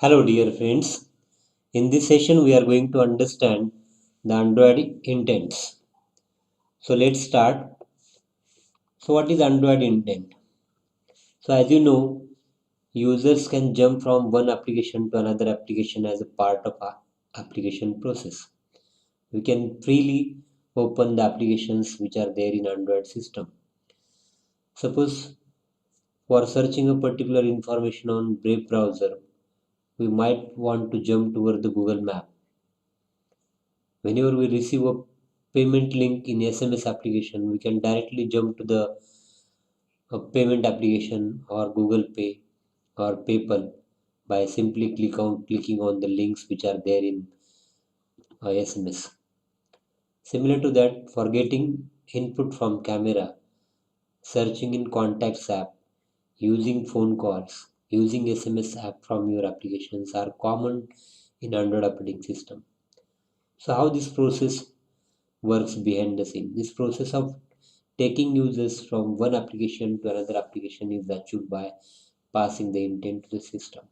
Hello, dear friends. In this session, we are going to understand the Android intents. So, let's start. So, what is Android intent? So, as you know, users can jump from one application to another application as a part of our application process. We can freely open the applications which are there in Android system. Suppose for searching a particular information on Brave browser, we might want to jump toward the Google Map. Whenever we receive a payment link in SMS application, we can directly jump to the payment application or Google Pay or PayPal by simply clicking on the links which are there in SMS. Similar to that, for getting input from camera, searching in contacts app, using phone calls, using SMS app from your applications are common in Android operating system. So how this process works behind the scene. This process of taking users from one application to another application is achieved by passing the intent to the system.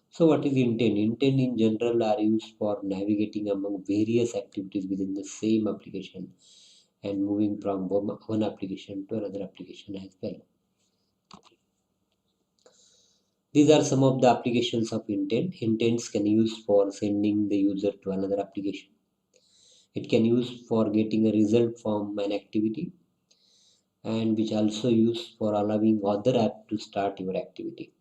So what is intent? Intent in general are used for navigating among various activities within the same application and moving from one application to another application as well. These are some of the applications of intent. Intents can use for sending the user to another application. It can use for getting a result from an activity, and which also used for allowing other app to start your activity.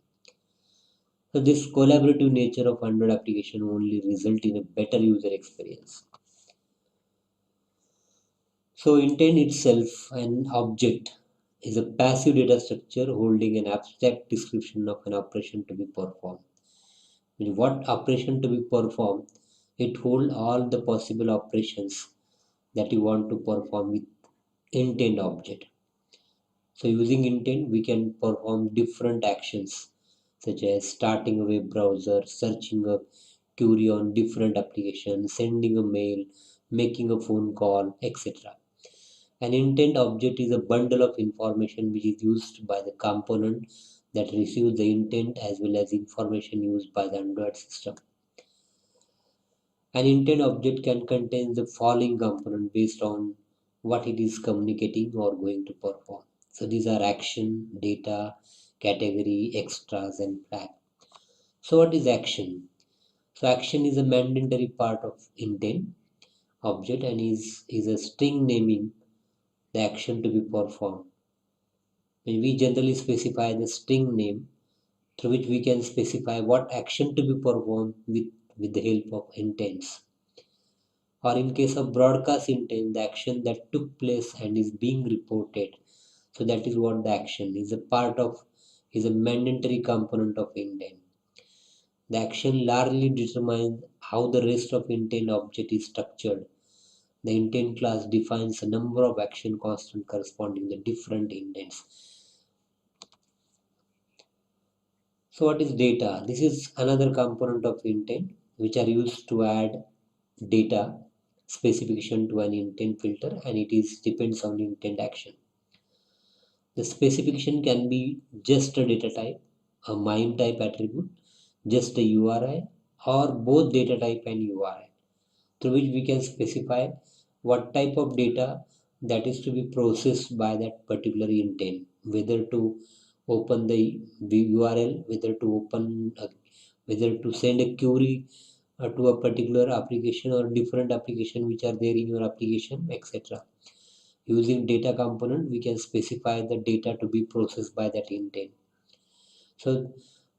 So this collaborative nature of Android application only result in a better user experience. So intent itself, an object, is a passive data structure holding an abstract description of an operation to be performed. What operation to be performed? It holds all the possible operations that you want to perform with intent object. So using intent, we can perform different actions such as starting a web browser, searching a query on different applications, sending a mail, making a phone call, etc. An intent object is a bundle of information which is used by the component that receives the intent as well as information used by the Android system. An intent object can contain the following component based on what it is communicating or going to perform. So these are action, data, category, extras, and flag. So what is action? So action is a mandatory part of intent object and is a string naming the action to be performed. When we generally specify the string name through which we can specify what action to be performed with the help of intents. Or in case of broadcast intent, the action that took place and is being reported. So that is what the action is a part of, is a mandatory component of intent. The action largely determines how the rest of intent object is structured. The intent class defines a number of action constant corresponding to different intents. So what is data? This is another component of intent which are used to add data specification to an intent filter, and it is depends on intent action. The specification can be just a data type, a MIME type attribute, just a URI, or both data type and URI, through which we can specify what type of data that is to be processed by that particular intent, whether to open the URL, whether to send a query to a particular application or different application which are there in your application, etc. Using data component, we can specify the data to be processed by that intent. So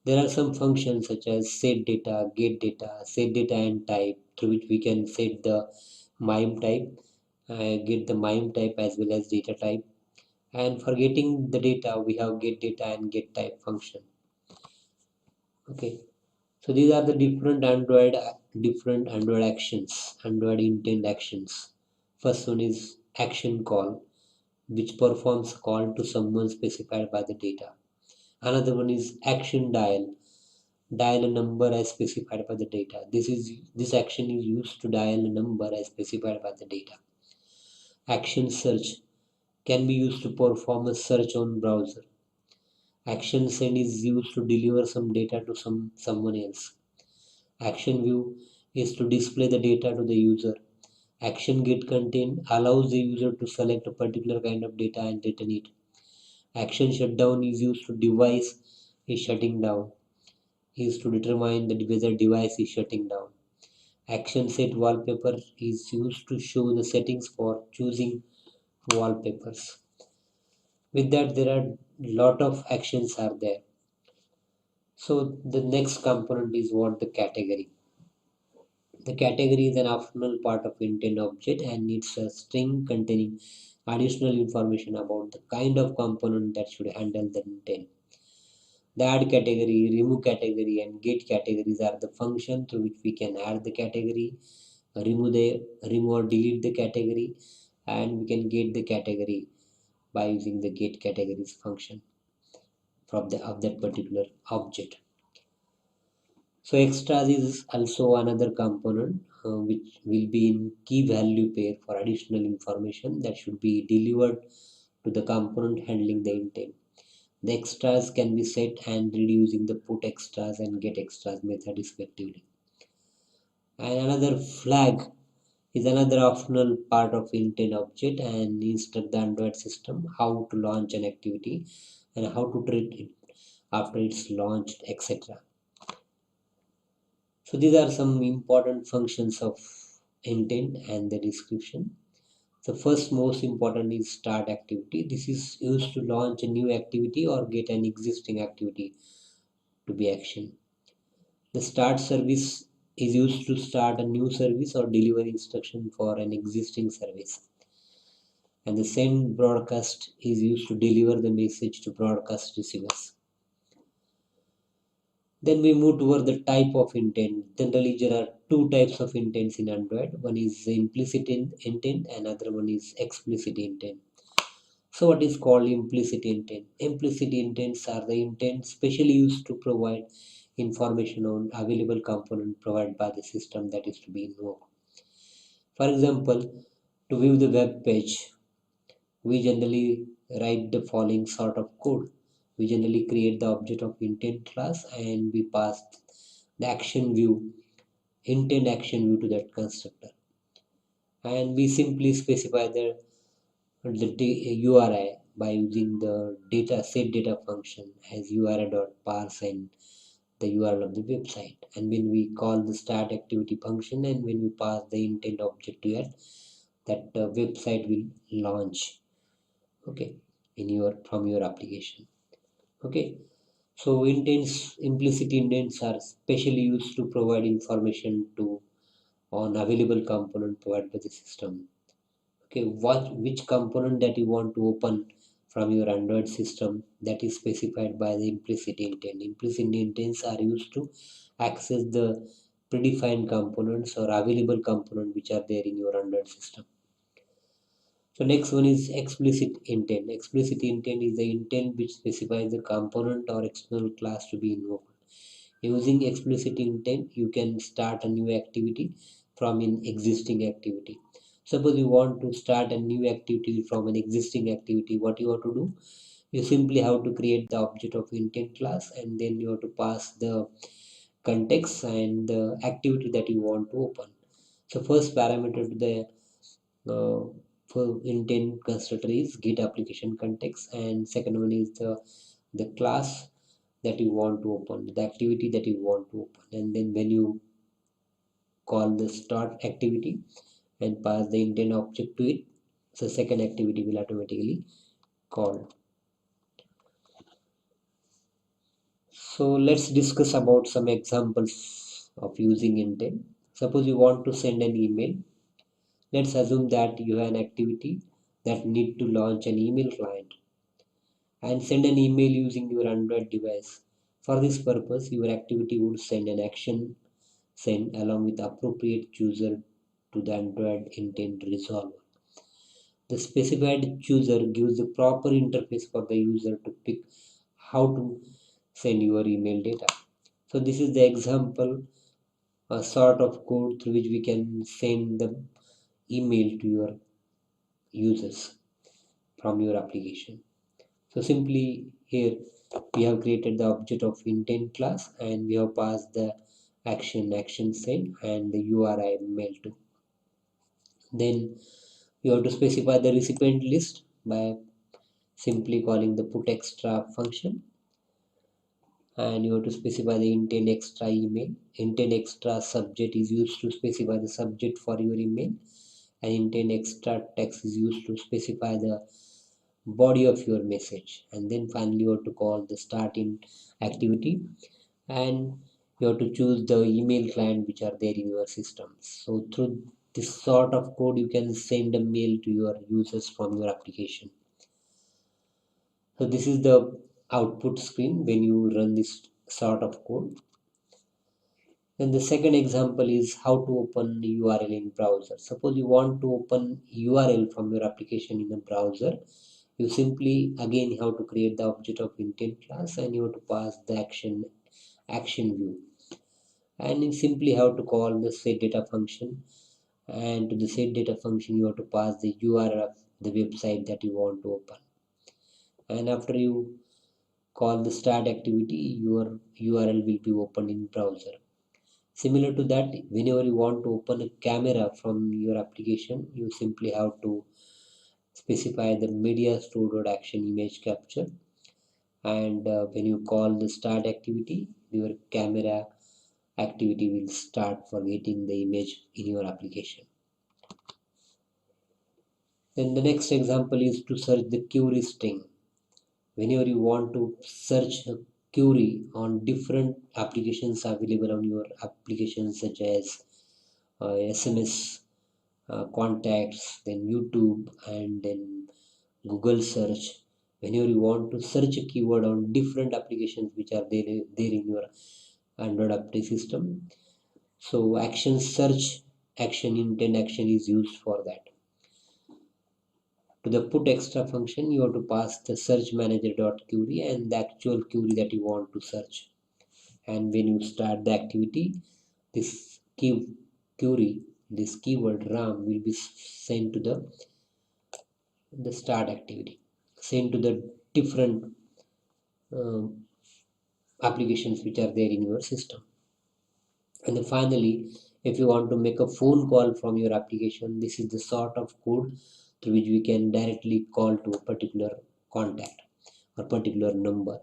there are some functions such as set data and type, through which we can set the MIME type, get the MIME type as well as data type. And for getting the data, we have get data and get type function. Okay. So these are the different Android actions, Android intent actions. First one is action call, which performs a call to someone specified by the data. Another one is action dial a number as specified by the data. This action is used to dial a number as specified by the data. Action search can be used to perform a search on browser. Action send is used to deliver some data to someone else. Action view is to display the data to the user. Action get content allows the user to select a particular kind of data and return it. Action shutdown is used to device is shutting down, is to determine that whether device is shutting down. Action set wallpaper is used to show the settings for choosing wallpapers. With that, there are lot of actions are there. So the next component is what the category. The category is an optional part of intent object and needs a string containing additional information about the kind of component that should handle the intent. The add category, remove category, and get categories are the function through which we can add the category, remove or delete the category, and we can get the category by using the get categories function from the of that particular object. So extras is also another component which will be in key value pair for additional information that should be delivered to the component handling the intent. The extras can be set and read using the put extras and get extras method respectively. And another flag is another optional part of intent object and instruct the Android system how to launch an activity and how to treat it after it's launched, etc. So these are some important functions of intent and the description. The first most important is start activity. This is used to launch a new activity or get an existing activity to be action. The start service is used to start a new service or deliver instruction for an existing service. And the send broadcast is used to deliver the message to broadcast receivers. Then we move toward the type of intent. Generally, there are two types of intents in Android. One is implicit intent, and another one is explicit intent. So, what is called implicit intent? Implicit intents are the intents specially used to provide information on available component provided by the system that is to be invoked. For example, to view the web page, we generally write the following sort of code. We generally create the object of intent class and we pass the action view, intent action view to that constructor. And we simply specify the URI by using the data set data function as URI.parse and the URL of the website. And when we call the start activity function and when we pass the intent object to it, that website will launch, okay, in your from your application. Okay, so intents, implicit intents are specially used to provide information to on available component provided by the system. Okay, which component that you want to open from your Android system, that is specified by the implicit intent. Implicit intents are used to access the predefined components or available component which are there in your Android system. So next one is explicit intent. Explicit intent is the intent which specifies the component or external class to be invoked. Using explicit intent, you can start a new activity from an existing activity. Suppose you want to start a new activity from an existing activity, what you have to do? You simply have to create the object of intent class and then you have to pass the context and the activity that you want to open. So first parameter to the for intent constructor is get application context, and second one is the class that you want to open, the activity that you want to open, and then when you call the start activity and pass the intent object to it, so second activity will automatically call. So let's discuss about some examples of using intent. Suppose you want to send an email. Let's assume that you have an activity that need to launch an email client and send an email using your Android device. For this purpose, your activity would send an action send along with appropriate chooser to the Android intent resolver. The specified chooser gives the proper interface for the user to pick how to send your email data. So this is the example, a sort of code through which we can send the email to your users from your application. So simply here We have created the object of intent class, and we have passed the action send, and the URI mail to. Then you have to specify the recipient list by simply calling the put extra function, and you have to specify the intent extra email. Intent extra subject is used to specify the subject for your email, and intent extra text is used to specify the body of your message. And then finally you have to call the start in activity, and you have to choose the email client which are there in your system. So through this sort of code you can send a mail to your users from your application. So this is the output screen when you run this sort of code. Then the second example is how to open URL in browser. Suppose you want to open URL from your application in a browser. You simply again have to create the object of intent class, and you have to pass the action view. And you simply have to call the set data function, and to the set data function you have to pass the URL of the website that you want to open. And after you call the start activity, your URL will be opened in browser. Similar to that, whenever you want to open a camera from your application, you simply have to specify the media store.action image capture, and when you call the start activity, your camera activity will start for getting the image in your application. Then the next example is to search the query string. Whenever you want to search a query on different applications available on your application, such as SMS, contacts, then YouTube, and then Google search. Whenever you want to search a keyword on different applications which are there in your Android operating system, so action search action intent action is used for that. To the put extra function, you have to pass the search manager dot query and the actual query that you want to search. And when you start the activity, this query, this keyword RAM will be sent to the start activity, sent to the different um, applications which are there in your system. And then finally, if you want to make a phone call from your application, this is the sort of code through which we can directly call to a particular contact or particular number.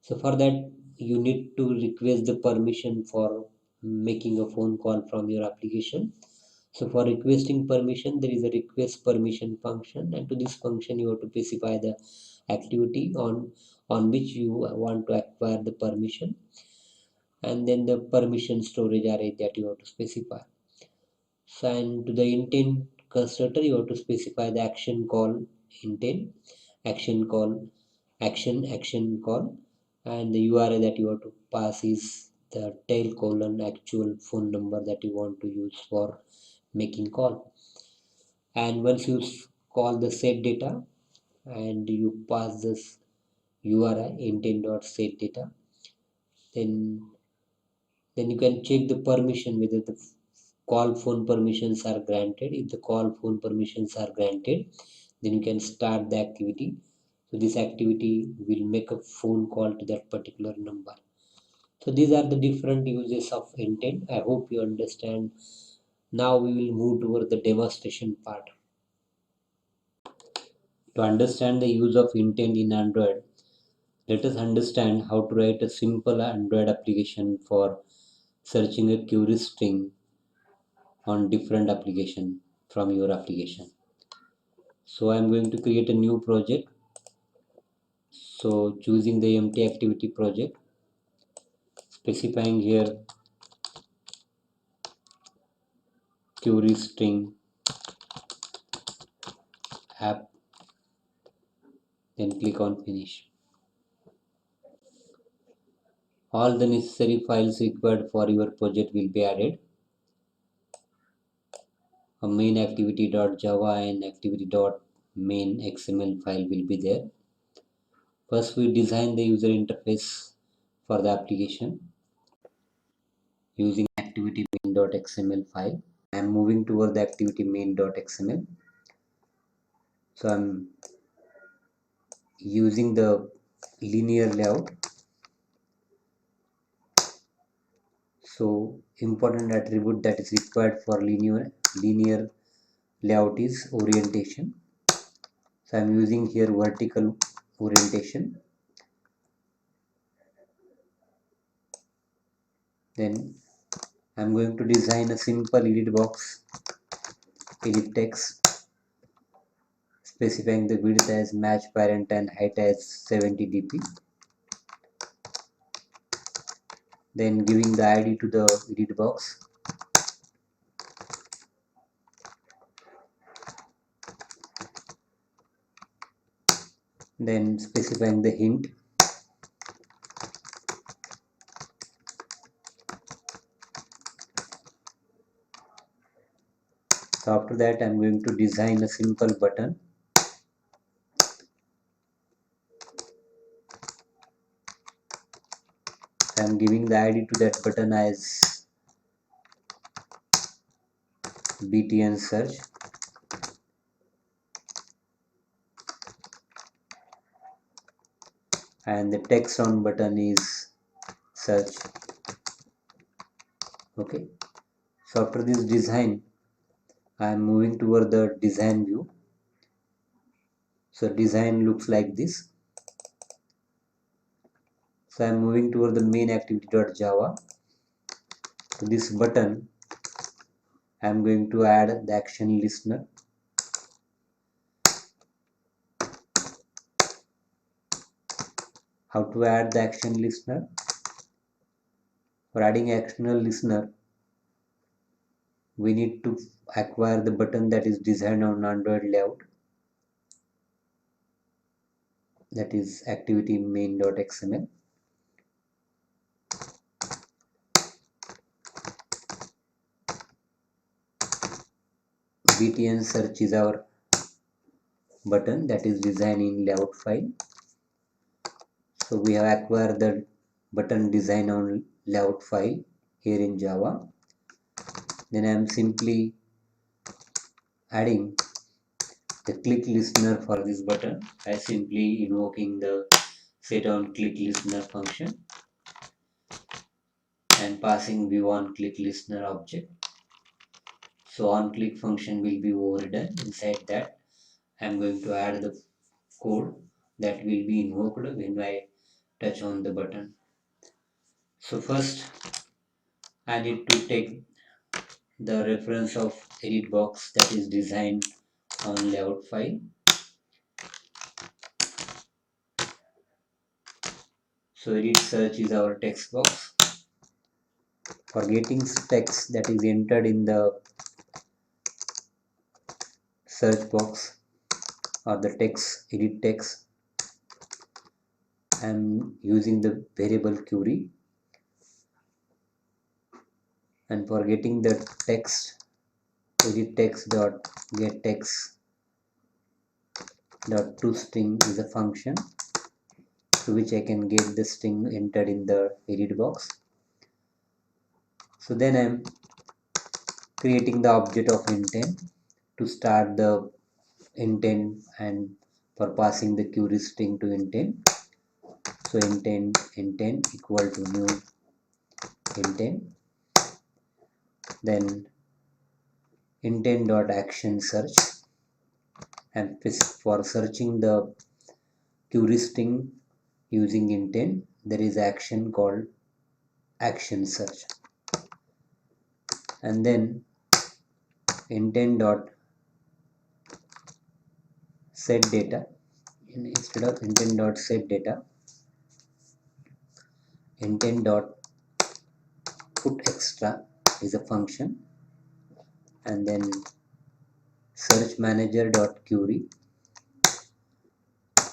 So for that, you need to request the permission for making a phone call from your application. So for requesting permission, there is a request permission function, and to this function you have to specify the activity on which you want to acquire the permission, and then the permission storage array that you have to specify. So, and to the intent constructor, you have to specify the action call intent, action call, action call, and the URL that you have to pass is the tail colon actual phone number that you want to use for making call. And once you call the set data and you pass this URI intent.set data, then you can check the permission whether the call phone permissions are granted. If the call phone permissions are granted, then you can start the activity. So this activity will make a phone call to that particular number. So these are the different uses of intent. I hope you understand. Now we will move toward the demonstration part. To understand the use of intent in Android, let us understand how to write a simple Android application for searching a query string on different application from your application. So I'm going to create a new project. So choosing the empty activity project, specifying here query string app, then click on finish. All the necessary files required for your project will be added. A main activity.java and activity.main XML file will be there. First, we design the user interface for the application using activity main.xml file. I'm moving toward the activity main.xml. So I'm using the linear layout. So important attribute that is required for linear layout is orientation. So I'm using here vertical orientation. Then I'm going to design a simple edit box, edit text, specifying the width as match parent and height as 70 dp. Then giving the ID to the edit box. Then specifying the hint. So after that I'm going to design a simple button. I'm giving the ID to that button as BTN search. And the text on button is search. Okay. So after this design, I am moving toward the design view. So design looks like this. So I am moving toward the main activity.java. To this button, I am going to add the action listener. How to add the action listener? For adding action listener, we need to acquire the button that is designed on Android layout. That is activity main.xml. BTN search is our button that is designed in layout file. So we have acquired the button design on layout file here in Java. Then I am simply adding the click listener for this button by simply invoking the set on click listener function and passing view on click listener object. So on click function will be overridden. Inside that I am going to add the code that will be invoked when I touch on the button. So first I need to take the reference of edit box that is designed on layout file. So edit search is our text box. For getting text that is entered in the search box or the text, edit text, I am using the variable query. And for getting the text, edit text dot get text dot toString is a function to which I can get the string entered in the edit box. So then I am creating the object of intent to start the intent and for passing the query string to intent. So intent equal to new intent. Then intent dot action search, and for searching the query string using intent, there is action called action search. And then intent dot set data, instead of intent dot set data, intent dot put extra is a function. And then search manager dot query,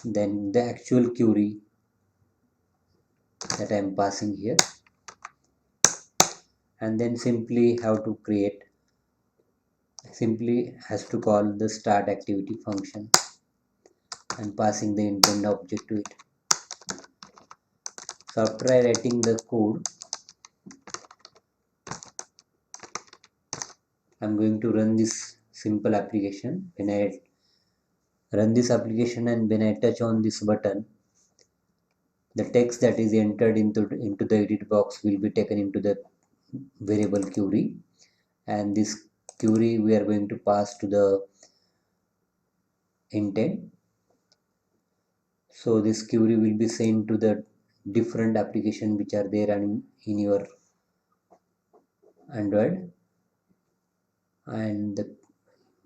then the actual query that I am passing here, and then simply has to call the start activity function and passing the intent object to it. So after writing the code, I'm going to run this simple application. When I run this application and when I touch on this button, The text that is entered into the edit box will be taken into the variable query, and this query we are going to pass to the intent. So this query will be sent to the different application which are there in your Android, and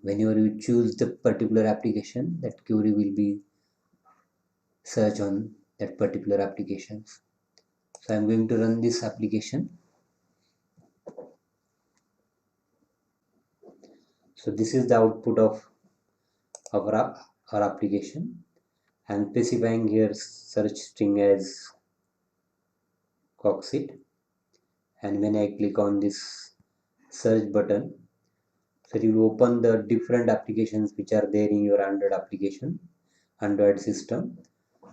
whenever you choose the particular application, that query will be search on that particular applications. So I'm going to run this application. So this is the output of our application. I'm specifying here search string as Coxit, and when I click on this search button, so it will open the different applications which are there in your Android system.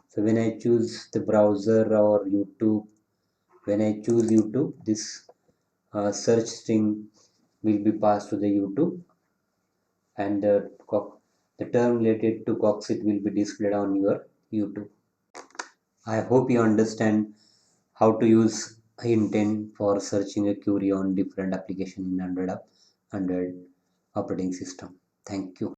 So when I choose the browser or YouTube, when I choose YouTube, this search string will be passed to the YouTube, and the term related to Coxit will be displayed on your YouTube. I hope you understand how to use intent for searching a query on different application in Android operating system. Thank you.